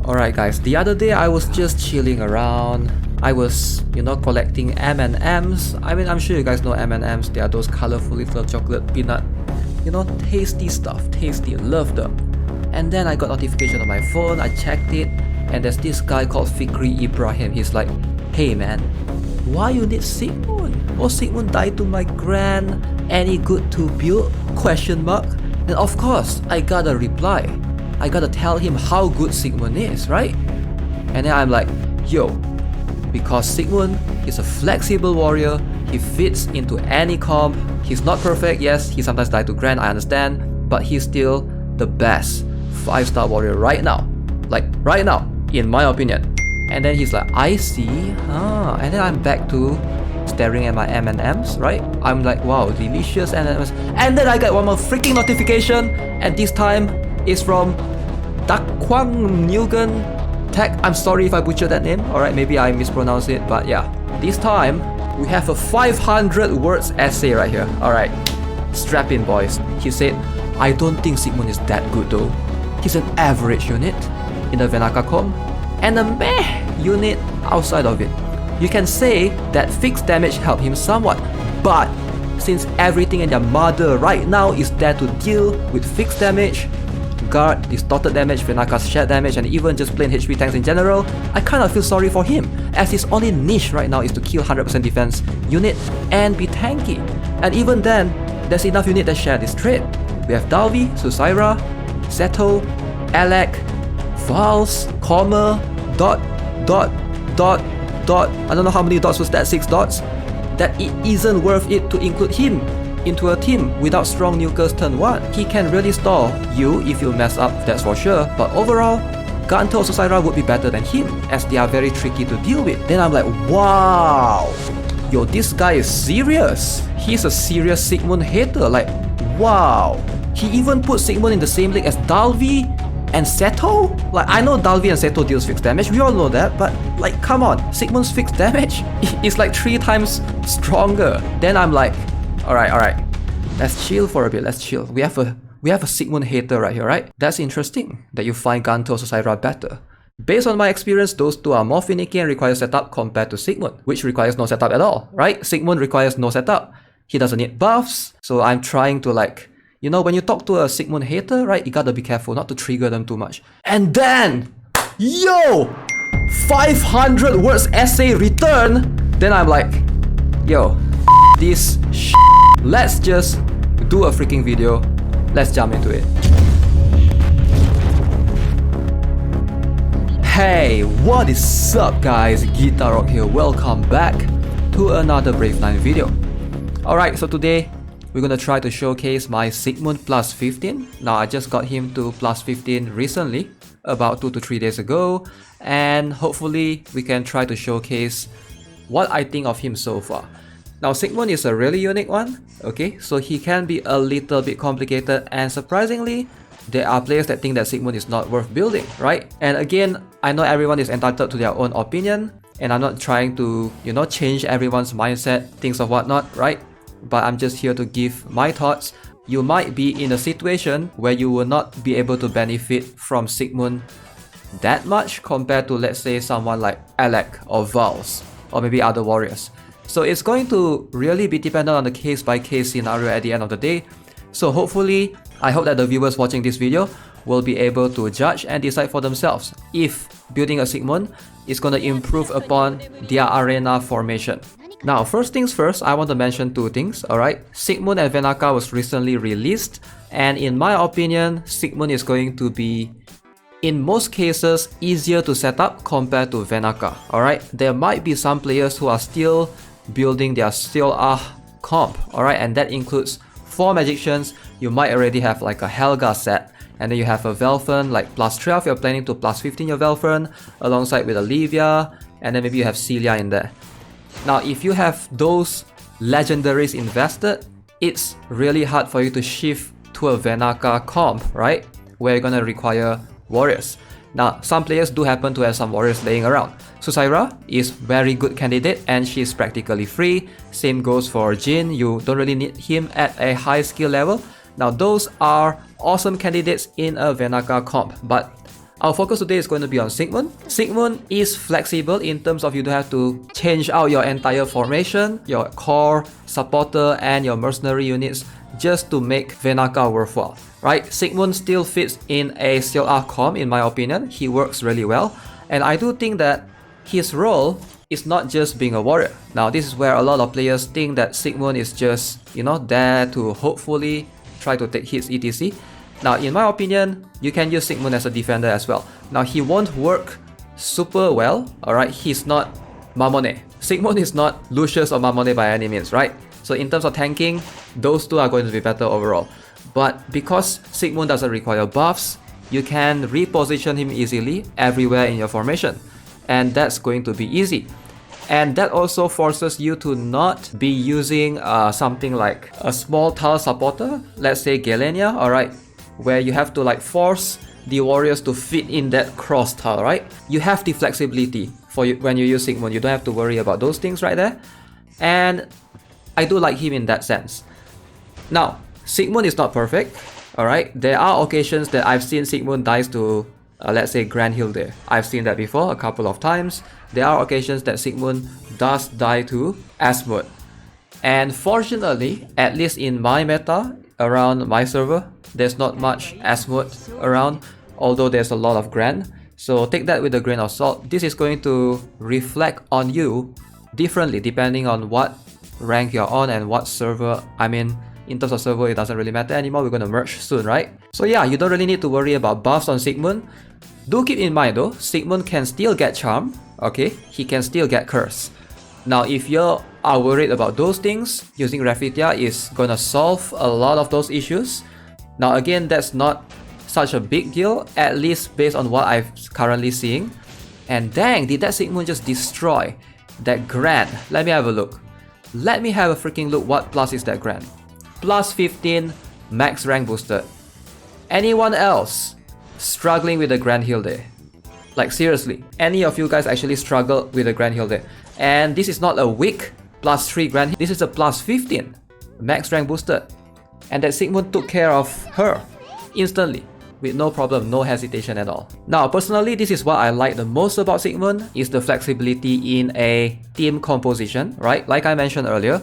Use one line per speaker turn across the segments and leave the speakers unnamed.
Alright guys, the other day I was just chilling around. I was, collecting M&Ms. I mean, I'm sure you guys know M&Ms. They are those colorful little chocolate peanut, tasty stuff. Tasty, love them. And then I got notification on my phone, I checked it, and there's this guy called Fikri Ibrahim. He's like, hey man, why you need Sickmoon? Oh, Sickmoon died to my grand. Any good to build? Question mark. And of course, I gotta reply. I gotta tell him how good Sigmund is, right? And then I'm like, yo, because Sigmund is a flexible warrior, he fits into any comp, he's not perfect, yes, he sometimes dies to Grand, I understand, but he's still the best 5-star warrior right now. Like, right now, in my opinion. And then he's like, I see, and then I'm back to staring at my M&Ms, right? I'm like, wow, delicious M&Ms. And then I get one more freaking notification, and this time it's from Dakwang Nguyen Tech. I'm sorry if I butchered that name, alright, maybe I mispronounced it, but yeah. This time, we have a 500 words essay right here, alright. Strap in, boys. He said, I don't think Sigmund is that good though. He's an average unit in the Venaka comp, and a meh unit outside of it. You can say that fixed damage helped him somewhat, but since everything and their mother right now is there to deal with fixed damage, guard, distorted damage, Venaka's shared damage, and even just plain HP tanks in general, I kinda feel sorry for him, as his only niche right now is to kill 100% defense unit and be tanky. And even then, there's enough unit that share this trait. We have Dalvi, Susaira, Seto, Alec, Vals, Comma, dot, I don't know how many dots was that, 6 dots, that it isn't worth it to include him into a team without strong nukers turn 1. He can really stall you if you mess up, that's for sure, but overall, Ganto or Susaira would be better than him, as they are very tricky to deal with. Then I'm like, wow, yo, this guy is serious. He's a serious Sigmund hater, like, wow. He even put Sigmund in the same league as Dalvi and Seto? Like, I know Dalvi and Seto deals fixed damage, we all know that, but like, come on, Sigmund's fixed damage is like 3 times stronger. Then I'm like, alright, let's chill for a bit, let's chill. We have a Sigmund hater right here, right? That's interesting that you find Ganto or Susaira better. Based on my experience, those two are more finicky and require setup compared to Sigmund, which requires no setup at all, right? Sigmund requires no setup. He doesn't need buffs, so I'm trying to like, when you talk to a Sigmund hater, right, you gotta be careful not to trigger them too much. And then, yo, 500 words essay return. Then I'm like, yo, this shit. Let's just do a freaking video. Let's jump into it. Hey, what is up guys? Guitar Rock here. Welcome back to another Brave 9 video. Alright, so today we're gonna try to showcase my Sigmund plus 15. Now I just got him to plus 15 recently, about 2 to 3 days ago, and hopefully we can try to showcase what I think of him so far. Now Sigmund is a really unique one, okay, so he can be a little bit complicated, and surprisingly, there are players that think that Sigmund is not worth building, right? And again, I know everyone is entitled to their own opinion, and I'm not trying to, change everyone's mindset, things of whatnot, right? But I'm just here to give my thoughts. You might be in a situation where you will not be able to benefit from Sigmund that much compared to, let's say, someone like Alec or Vals, or maybe other warriors. So it's going to really be dependent on the case-by-case scenario at the end of the day. So hopefully, I hope that the viewers watching this video will be able to judge and decide for themselves if building a Sigmund is going to improve upon their arena formation. Now, first things first, I want to mention 2 things, alright? Sigmund and Venaka was recently released, and in my opinion, Sigmund is going to be, in most cases, easier to set up compared to Venaka, alright? There might be some players who are still building their Still comp, alright? And that includes 4 magicians. You might already have like a Helga set, and then you have a Velfen, like plus 12, you're planning to plus 15 your Velfen, alongside with Olivia, and then maybe you have Celia in there. Now, if you have those legendaries invested, it's really hard for you to shift to a Venaka comp, right? Where you're gonna require warriors. Now, some players do happen to have some warriors laying around. Susaira is very good candidate and she's practically free. Same goes for Jin, you don't really need him at a high skill level. Now, those are awesome candidates in a Venaka comp, but Our focus today is going to be on Sigmund. Sigmund is flexible in terms of you don't have to change out your entire formation, your core, supporter, and your mercenary units just to make Venaka worthwhile, right? Sigmund still fits in a CLR comp in my opinion. He works really well, and I do think that his role is not just being a warrior. Now this is where a lot of players think that Sigmund is just, there to hopefully try to take hits etc. Now in my opinion, you can use Sigmund as a defender as well. Now he won't work super well, alright? He's not Mamone. Sigmund is not Lucius or Mamone by any means, right? So in terms of tanking, those two are going to be better overall. But because Sigmund doesn't require buffs, you can reposition him easily everywhere in your formation. And that's going to be easy. And that also forces you to not be using something like a small tile supporter, let's say Galenia, alright? Where you have to like force the warriors to fit in that cross tile, right? You have the flexibility for you when you use Sigmund. You don't have to worry about those things right there. And I do like him in that sense. Now, Sigmund is not perfect, alright? There are occasions that I've seen Sigmund dies to, let's say, Grand Hilde. I've seen that before a couple of times. There are occasions that Sigmund does die to Asmod. And fortunately, at least in my meta, around my server, there's not much Asmod around, although there's a lot of Grand. So take that with a grain of salt. This is going to reflect on you differently depending on what rank you're on and what server. I mean, in terms of server, it doesn't really matter anymore. We're going to merge soon, right? So yeah, you don't really need to worry about buffs on Sigmund. Do keep in mind though, Sigmund can still get charm, okay? He can still get curse. Now, if you are worried about those things, using Rafitia is gonna solve a lot of those issues. Now again, that's not such a big deal, at least based on what I'm currently seeing. And dang, did that Sigmund just destroy that Grand? Let me have a look. Let me have a freaking look. What plus is that Grand? Plus 15 max rank boosted. Anyone else struggling with the Grand Hilde? Like seriously, any of you guys actually struggle with the Grand Hilde? And this is not a weak plus 3 Grand, this is a plus 15 max rank boosted. And that Sigmund took care of her instantly with no problem, no hesitation at all. Now personally, this is what I like the most about Sigmund, is the flexibility in a team composition, right? Like I mentioned earlier,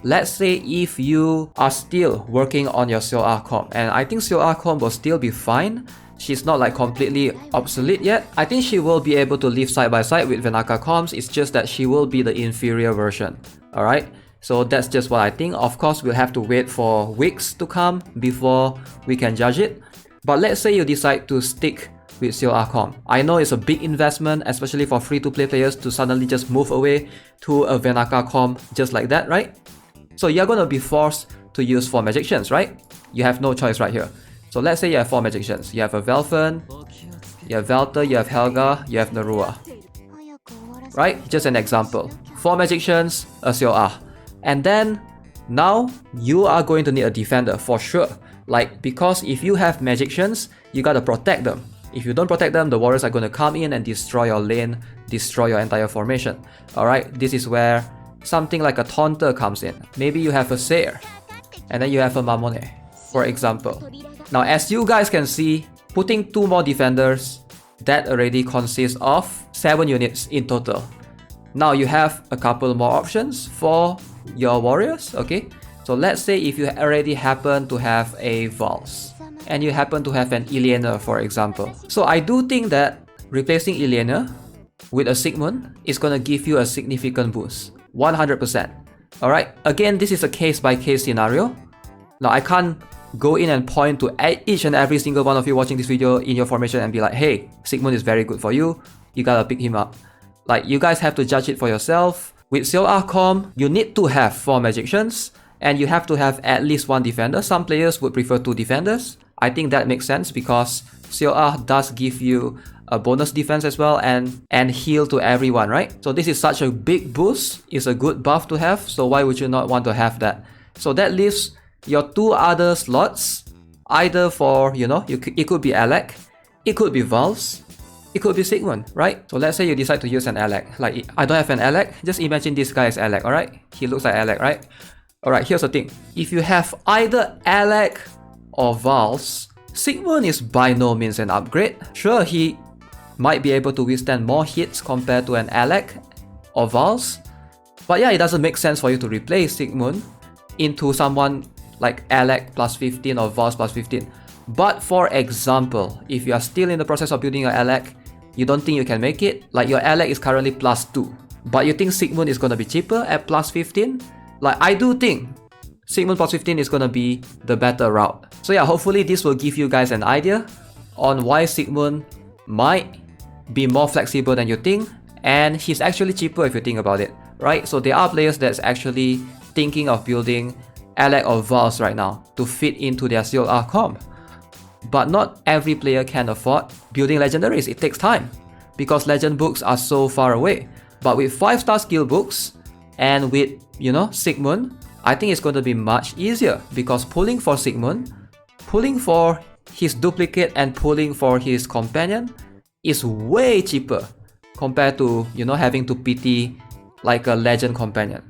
let's say if you are still working on your CLR comp, and I think CLR comp will still be fine. She's not like completely obsolete yet. I think she will be able to live side by side with Venaka comps. It's just that she will be the inferior version. Alright? So that's just what I think. Of course, we'll have to wait for weeks to come before we can judge it. But let's say you decide to stick with CLR comp. I know it's a big investment, especially for free-to-play players to suddenly just move away to a Venaka comp just like that, right? So you're gonna be forced to use 4 magicians, right? You have no choice right here. So let's say you have 4 magicians. You have a Velfen, you have Velter, you have Helga, you have Narua. Right? Just an example. 4 magicians, a CLR. And then, now, you are going to need a defender for sure. Like, because if you have magicians, you gotta protect them. If you don't protect them, the warriors are gonna come in and destroy your lane, destroy your entire formation. Alright, this is where something like a Taunter comes in. Maybe you have a Seer, and then you have a Mamone, for example. Now, as you guys can see, putting 2 more defenders, that already consists of 7 units in total. Now you have a couple more options for your warriors, okay? So let's say if you already happen to have a Vals, and you happen to have an Ileana, for example. So I do think that replacing Ileana with a Sigmund is gonna give you a significant boost, 100%. Alright, again, this is a case-by-case scenario. Now I can't go in and point to each and every single one of you watching this video in your formation and be like, hey, Sigmund is very good for you, you gotta pick him up. Like, you guys have to judge it for yourself. With CLR comp, you need to have 4 magicians, and you have to have at least 1 defender. Some players would prefer 2 defenders. I think that makes sense because CLR does give you a bonus defense as well and heal to everyone, right? So this is such a big boost, it's a good buff to have, so why would you not want to have that? So that leaves your 2 other slots, either for, it could be Alec, it could be Vals, it could be Sigmund, right? So let's say you decide to use an Alec. Like, I don't have an Alec, just imagine this guy is Alec, alright? He looks like Alec, right? Alright, here's the thing. If you have either Alec or Vals, Sigmund is by no means an upgrade. Sure, he might be able to withstand more hits compared to an Alec or Vals, but yeah, it doesn't make sense for you to replace Sigmund into someone like Alec plus 15 or Vals plus 15. But for example, if you are still in the process of building your Alec, you don't think you can make it, like your Alec is currently plus 2, but you think Sigmund is gonna be cheaper at plus 15? Like, I do think Sigmund plus 15 is gonna be the better route. So yeah, hopefully this will give you guys an idea on why Sigmund might be more flexible than you think, and he's actually cheaper if you think about it, right? So there are players that's actually thinking of building Alec or Vals right now to fit into their CLR comp. But not every player can afford building legendaries. It takes time because legend books are so far away. But with 5-star skill books and with, you know, Sigmund, I think it's going to be much easier because pulling for Sigmund, pulling for his duplicate and pulling for his companion is way cheaper compared to, you know, having to PT like a legend companion.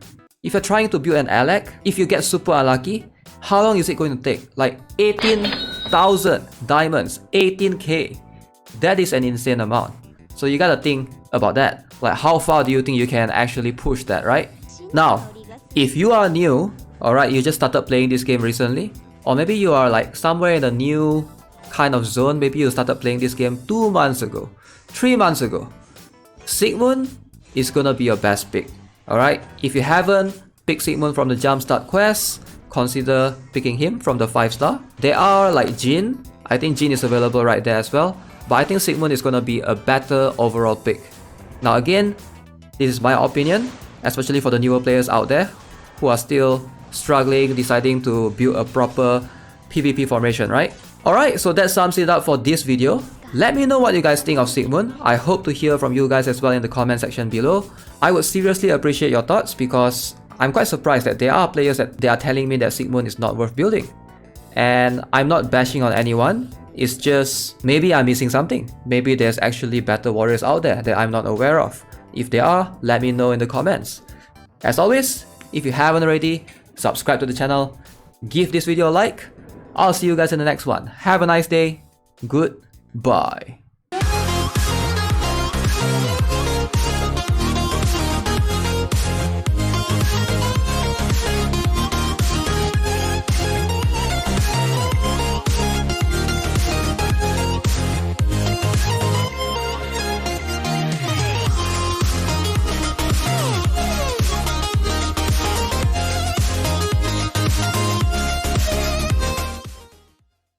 If you're trying to build an Alec, if you get super unlucky, how long is it going to take? Like 18,000 diamonds, 18k. That is an insane amount. So you gotta think about that. Like, how far do you think you can actually push that, right? Now, if you are new, alright, you just started playing this game recently, or maybe you are like somewhere in a new kind of zone, maybe you started playing this game 2 months ago, 3 months ago, Sigmund is gonna be your best pick, alright? If you haven't picked Sigmund from the Jumpstart quest, consider picking him from the 5-star. There are like Jin, I think Jin is available right there as well, but I think Sigmund is gonna be a better overall pick. Now again, this is my opinion, especially for the newer players out there who are still struggling, deciding to build a proper PvP formation, right? Alright, so that sums it up for this video. Let me know what you guys think of Sigmund. I hope to hear from you guys as well in the comment section below. I would seriously appreciate your thoughts because I'm quite surprised that there are players that they are telling me that Sigmund is not worth building. And I'm not bashing on anyone, it's just maybe I'm missing something. Maybe there's actually better warriors out there that I'm not aware of. If there are, let me know in the comments. As always, if you haven't already, subscribe to the channel, give this video a like. I'll see you guys in the next one. Have a nice day. Goodbye.